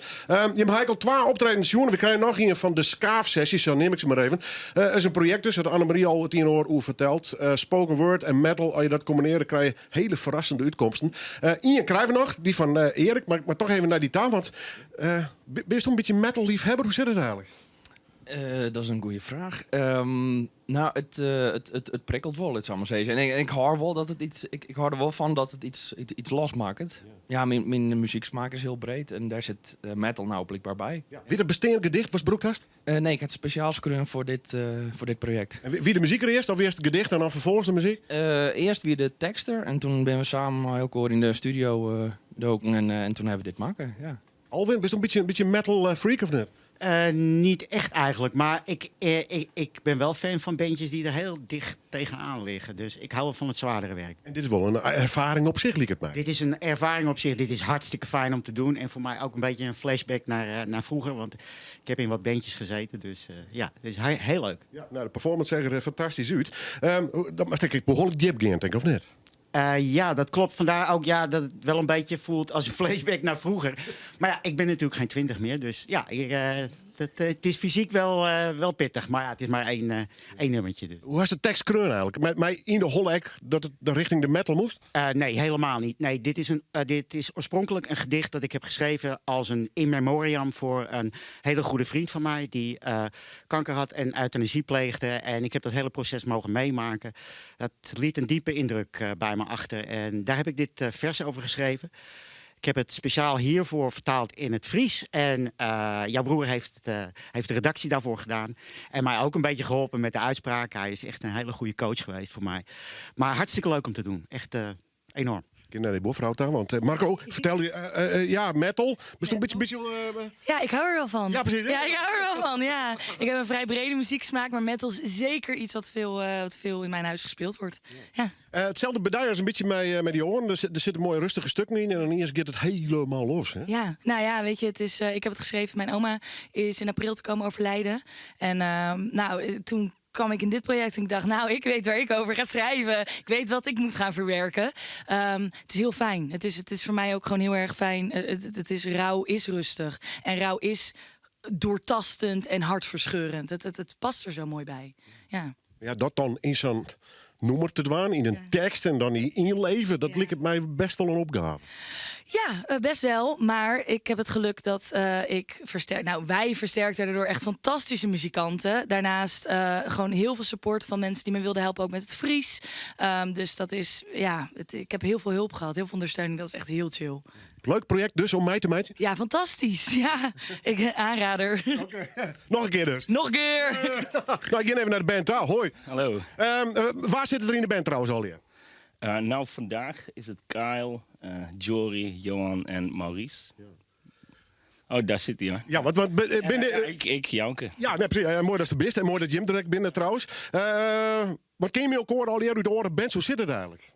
Je hebt al 2 optredens, jongen. We krijgen nog een van de Skaaf-sessies, zo neem ik ze maar even. Het is een project dus, dat Annemarie al het 10 uur over vertelt. Spoken word en metal, als je dat combineert, krijg je hele verrassende uitkomsten. Ian krijgen we nog, die van Erik, maar toch even naar die taal. Want ben je toch een beetje metal-liefhebber? Hoe zit het eigenlijk? Dat is een goede vraag. Nou, het prikkelt wel, het zou maar zeggen. En ik hoor wel dat het iets. Ik hoor er wel van dat het iets losmaakt. Ja, mijn muzieksmaak is heel breed en daar zit metal nou blijkbaar bij. Ja. Wie het besteed gedicht was broekhast? Nee, ik had speciaal schreeuwen voor dit project. En wie de muziek er eerst, of eerst het gedicht en dan vervolgens de muziek? Eerst wie de tekster en toen ben we samen heel kort in de studio doken en toen hebben we dit maken. Ja. Alwin, ben je een beetje metal freak of net? Niet echt eigenlijk, maar ik ben wel fan van bandjes die er heel dicht tegenaan liggen. Dus ik hou wel van het zwaardere werk. En dit is wel een ervaring op zich, liek het mij. Dit is een ervaring op zich. Dit is hartstikke fijn om te doen. En voor mij ook een beetje een flashback naar vroeger. Want ik heb in wat bandjes gezeten. Dus ja, het is heel leuk. Ja, nou, de performance zag er fantastisch uit. Dat was denk ik behoorlijk diep gaan, denk ik, of niet? Ja, dat klopt. Vandaar ook dat het wel een beetje voelt als een flashback naar vroeger. Maar ja, ik ben natuurlijk geen 20 meer. Dus ja, het is fysiek wel pittig. Maar ja, het is maar één nummertje. Dus. Hoe was de tekst kreun eigenlijk? Met in de hollek dat het richting de metal moest? Nee, helemaal niet. Nee, dit is oorspronkelijk een gedicht dat ik heb geschreven als een in memoriam voor een hele goede vriend van mij. Die kanker had en euthanasie pleegde. En ik heb dat hele proces mogen meemaken. Dat liet een diepe indruk bij me achter. En daar heb ik dit vers over geschreven. Ik heb het speciaal hiervoor vertaald in het Fries. En jouw broer heeft de redactie daarvoor gedaan. En mij ook een beetje geholpen met de uitspraak. Hij is echt een hele goede coach geweest voor mij. Maar hartstikke leuk om te doen. Echt enorm. Ik naar die boervrouw daar, want Marco, vertel je, ja, metal. Dus een beetje... Ja, ik hou er wel van. Ja, precies. Ja, ik hou er wel van, ja. Ik heb een vrij brede muzieksmaak, maar metal is zeker iets wat veel in mijn huis gespeeld wordt. Ja. Hetzelfde bedrijf als een beetje met die oren. Er zitten mooie rustige stukken in en dan eerst gaat het helemaal los. Hè? Ja, nou ja, weet je, ik heb het geschreven. Mijn oma is in april te komen overlijden. En toen kwam ik in dit project en ik dacht, nou, ik weet waar ik over ga schrijven. Ik weet wat ik moet gaan verwerken. Het is heel fijn. Het is voor mij ook gewoon heel erg fijn. Rouw is rustig. En rouw is doortastend en hartverscheurend. Het past er zo mooi bij. Ja, ja, dat dan in zo'n noemer te doen, in een tekst en dan in je leven. Dat lijkt mij best wel een opgave. Ja, best wel. Maar ik heb het geluk dat wij versterkten daardoor echt fantastische muzikanten. Daarnaast gewoon heel veel support van mensen die me wilden helpen, ook met het Fries. Dus dat is, ik heb heel veel hulp gehad, heel veel ondersteuning. Dat is echt heel chill. Leuk project dus om mij te meten? Ja, fantastisch. Ja, aanrader. Okay. Nog een keer dus? Nog een keer! Nou, ik ga even naar de band. Hoi. Hallo. Waar zitten er in de band trouwens al hier? Nou, vandaag is het Kyle, Jory, Johan en Maurice. Ja. Oh, daar zit hij, hoor. Ja, ik Janke. Ja, nee, precies. Mooi dat je er bent en mooi dat Jim direct binnen trouwens. Wat ken je me ook horen al hier uit de oren band? Hoe zit het eigenlijk?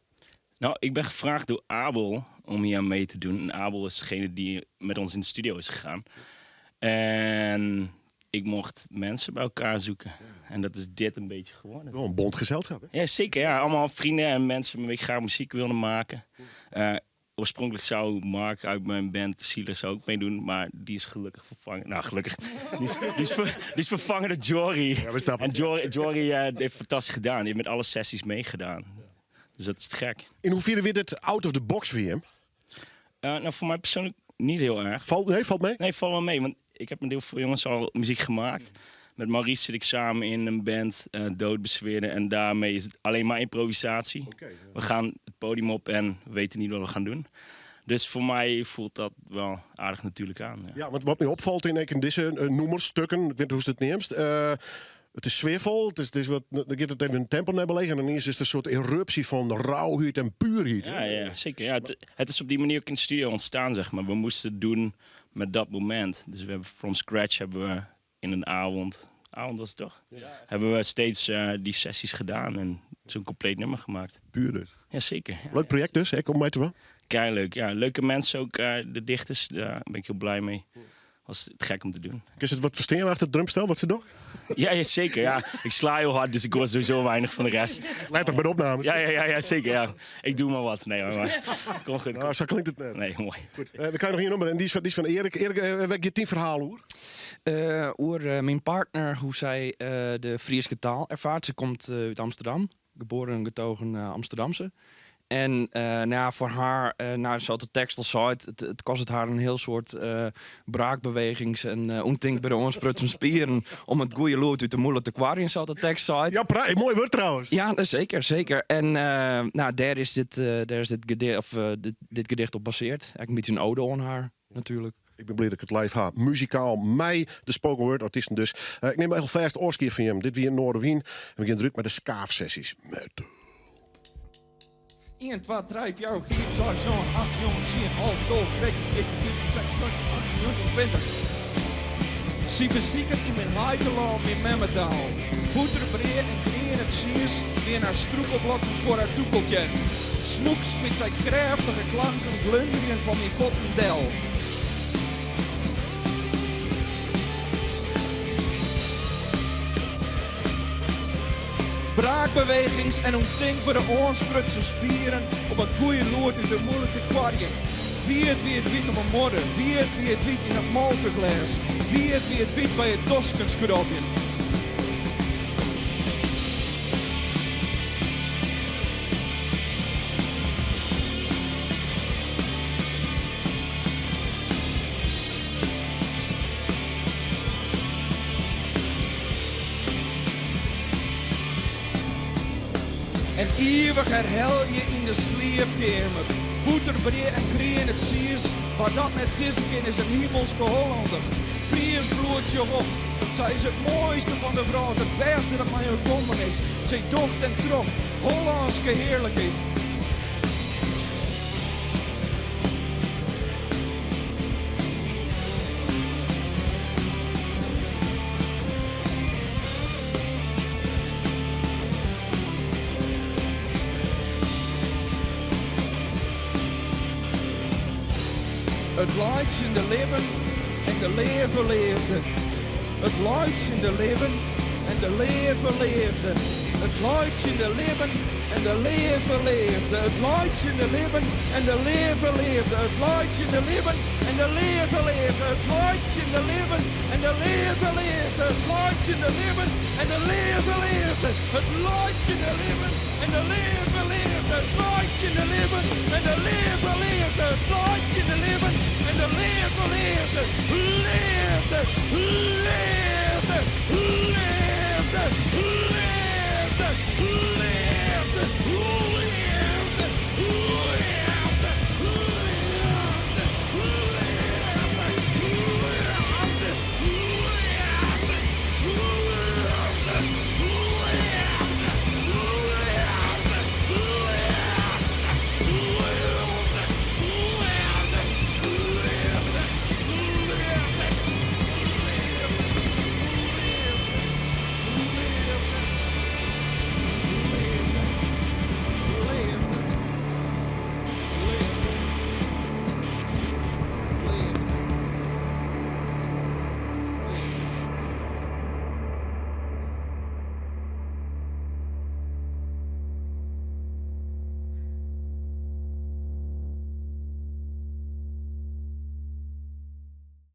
Nou, ik ben gevraagd door Abel om hier aan mee te doen. En Abel is degene die met ons in de studio is gegaan. En ik mocht mensen bij elkaar zoeken. En dat is dit een beetje geworden. Wel een bond gezelschap, hè? Ja, zeker. Ja. Allemaal vrienden en mensen met wie ik graag muziek wilden maken. Oorspronkelijk zou Mark uit mijn band Silas ook meedoen, maar die is gelukkig vervangen. Nou, gelukkig. Die is vervangen door Jory. Ja, en Jory heeft fantastisch gedaan. Die heeft met alle sessies meegedaan. Dus dat is te gek. In hoeverre weer dit out of the box voor hem? Nou, voor mij persoonlijk niet heel erg. Valt mee? Nee, valt wel mee. Want ik heb met heel veel jongens al muziek gemaakt. Met Maurice zit ik samen in een band, Doodbezweerden. En daarmee is het alleen maar improvisatie. Okay, ja. We gaan het podium op en we weten niet wat we gaan doen. Dus voor mij voelt dat wel aardig natuurlijk aan. Ja, want wat mij opvalt in deze noemerstukken, ik weet niet hoe ze het neemt. Het is sfeervol, dan gaat het even een tempo naar beneden. En dan is het een soort eruptie van rauwheid en puurheid. Ja, zeker. Ja, het is op die manier ook in de studio ontstaan, zeg maar. We moesten het doen met dat moment. Dus we hebben from scratch in een avond was het toch? Ja. Hebben we steeds die sessies gedaan en zo'n compleet nummer gemaakt. Puur dus? Ja, zeker. Ja, leuk project dus, kom mij te wel. Keileuk, ja. Leuke mensen ook, de dichters, daar ben ik heel blij mee. was het gek om te doen. Is het wat verstaan achter het drumstel, wat ze doen? Ja, zeker. Ja. Ik sla heel hard, dus ik hoor sowieso weinig van de rest. Let toch bij de opnames? Ja, zeker. Ja. Ik doe maar wat. Nee, maar kom goed. Nou, zo klinkt het net. Nee, mooi. Goed. Dan kan je nog één nummer en die is van Erik. Erik, weg je 10 verhalen hoor. Oer mijn partner, hoe zij de Friese taal ervaart. Ze komt uit Amsterdam, geboren en getogen Amsterdamse. En voor haar, zoals de tekst al zei, het kost het haar een heel soort braakbewegings- en ontinkbare onspruitsen spieren om het goede lood uit de moeilijke aquarium, zoals de tekst zei. Ja, mooi woord trouwens. Ja, zeker. En daar is dit gedicht op baseerd. Eigenlijk een beetje een ode aan haar, natuurlijk. Ik ben blij dat ik het live heb. Muzikaal, mij, de spoken word artiesten dus. Ik neem heel vast oorskier van hem. Dit weer in Noorderwien. En we beginnen druk met de skaafsessies. 1, 2, 3, 4, 5, 6, 7, 8, 9, 10, 11, 12, 13, 14, 15, 16, 17, 18, 20. Zie bezieken in mijn heiteland in Memmetaal. Boeterbreed en green het ziers weer naar stroekelblokken voor haar toekeltje. Smoeks met zijn krachtige klanken glunderen van mijn vottendel. Braakbewegings en ontinkbare oonsprutse spieren op het goede lood in de moeilijke aquarium. Wie het weet op een modder, wie het weet in het molkenglas, wie het weet bij het doskenskrobje. En eeuwig herhel je in de sleepkamer. Boeterbreed en kreen het zies. Maar dat net zissen kan is een hemelske Hollander. Fries bloedje op. Zij is het mooiste van de vrouw. Het beste dat mij gekomen is. Zij docht en trocht. Hollandske heerlijkheid. Het lights in de leven en de leven leefde. Het lights in de leven en de leven leefde. Het lights in de leven en de leven leefde. Het lights in de leven en de leven leefde. Het lights in de leven en de leven leefde. Het lights in de leven en de leven leefde. Het lights in de leven en de leven leefde. Het lights in de leven en de leven leefde. Het lights in de leven en de leven leefde. Het lights in de leven en de leven leefde. Leefde, leefde, leefde, leefde, leefde, leefde.